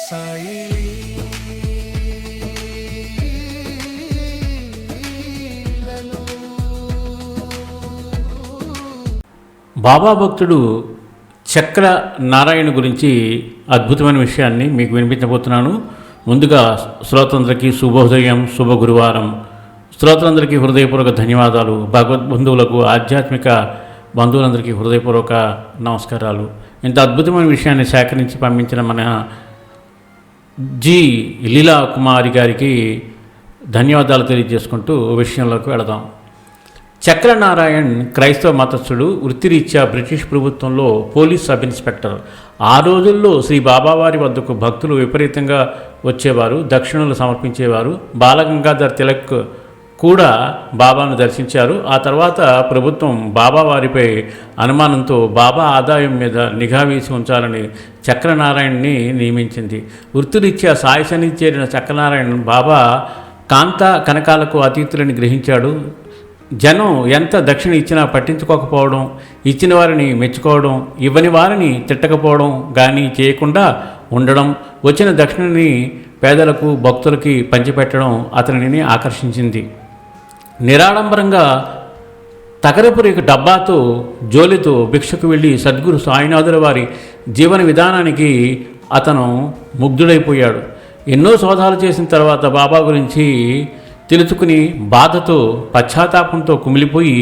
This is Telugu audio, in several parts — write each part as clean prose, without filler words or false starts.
బాబా భక్తుడు చక్ర నారాయణ గురించి అద్భుతమైన విషయాన్ని మీకు వినిపించబోతున్నాను. ముందుగా శ్రోతలందరికీ శుభోదయం, శుభ గురువారం. శ్రోతలందరికీ హృదయపూర్వక ధన్యవాదాలు. భగవద్బంధువులకు, ఆధ్యాత్మిక బంధువులందరికీ హృదయపూర్వక నమస్కారాలు. ఇంత అద్భుతమైన విషయాన్ని సేకరించి పంపించిన మన జి లీలా కుమారి గారికి ధన్యవాదాలు తెలియజేసుకుంటూ విషయంలోకి వెళదాం. చక్రనారాయణ్ క్రైస్తవ మతస్థుడు, వృత్తిరీత్యా బ్రిటిష్ ప్రభుత్వంలో పోలీస్ సబ్ ఇన్స్పెక్టర్. ఆ రోజుల్లో శ్రీ బాబావారి వద్దకు భక్తులు విపరీతంగా వచ్చేవారు, దక్షిణలు సమర్పించేవారు. బాలగంగాధర్ తిలక్ కూడా బాబాను దర్శించారు. ఆ తర్వాత ప్రభుత్వం బాబావారిపై అనుమానంతో బాబా ఆదాయం మీద నిఘా వేసి ఉంచాలని చక్రనారాయణ్ని నియమించింది. వృత్తిరీత్యా సాయి సన్నిధి చేరిన చక్రనారాయణ్ బాబా కాంత కనకాలకు అతీతులని గ్రహించాడు. జనం ఎంత దక్షిణ ఇచ్చినా పట్టించుకోకపోవడం, ఇచ్చిన వారిని మెచ్చుకోవడం, ఇవ్వని వారిని తిట్టకపోవడం కానీ చేయకుండా ఉండడం, వచ్చిన దక్షిణని పేదలకు, భక్తులకి పంచిపెట్టడం అతనిని ఆకర్షించింది. నిరాడంబరంగా తగరపురి డబ్బాతో, జోలితో భిక్షకు వెళ్ళి సద్గురు సాయినాథుల వారి జీవన విధానానికి అతను ముగ్ధుడైపోయాడు. ఎన్నో శోధాలు చేసిన తర్వాత బాబా గురించి తెలుసుకుని బాధతో, పశ్చాత్తాపంతో కుమిలిపోయి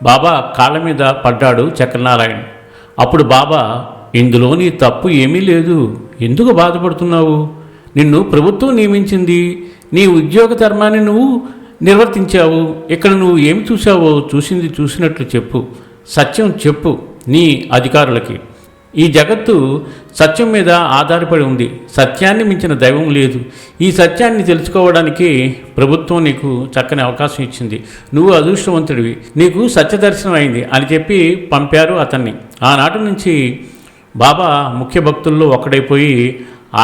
బాబా కాళ్ళ మీద పడ్డాడు చక్రనారాయణ్. అప్పుడు బాబా, ఇందులో నీ తప్పు ఏమీ లేదు, ఎందుకు బాధపడుతున్నావు? నిన్ను ప్రభుత్వం నియమించింది, నీ ఉద్యోగ ధర్మాన్ని నువ్వు నిర్వర్తించావు. ఇక్కడ నువ్వు ఏమి చూసావో చూసింది చూసినట్లు చెప్పు, సత్యం చెప్పు నీ అధికారులకి. ఈ జగత్తు సత్యం మీద ఆధారపడి ఉంది, సత్యాన్ని మించిన దైవం లేదు. ఈ సత్యాన్ని తెలుసుకోవడానికి ప్రభుత్వం నీకు చక్కని అవకాశం ఇచ్చింది, నువ్వు అదృష్టవంతుడివి, నీకు సత్యదర్శనం అయింది అని చెప్పి పంపారు అతన్ని. ఆనాటి నుంచి బాబా ముఖ్య భక్తుల్లో ఒక్కడైపోయి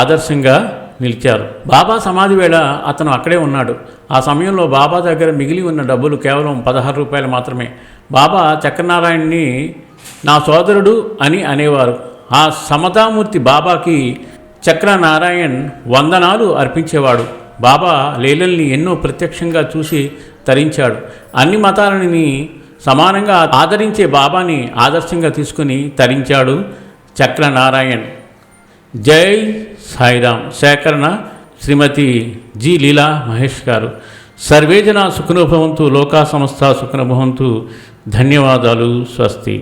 ఆదర్శంగా నిలిచారు. బాబా సమాధి వేళ అతను అక్కడే ఉన్నాడు. ఆ సమయంలో బాబా దగ్గర మిగిలి ఉన్న డబ్బులు కేవలం 16 రూపాయలు మాత్రమే. బాబా చక్రనారాయణ్ని నా సోదరుడు అని అనేవారు. ఆ సమతామూర్తి బాబాకి చక్రనారాయణ్ వందనాలు అర్పించేవాడు. బాబా లీలల్ని ఎన్నో ప్రత్యక్షంగా చూసి తరించాడు. అన్ని మతాలని సమానంగా ఆదరించే బాబాని ఆదర్శంగా తీసుకుని తరించాడు చక్రనారాయణ్. జై సాయిరామ్. సేకరణ శ్రీమతి జి లీలా మహేష్ గారు. సర్వే జనా సుఖినో భవంతు, లోకా సమస్త సుఖినో భవంతు. ధన్యవాదాలు. స్వస్తి.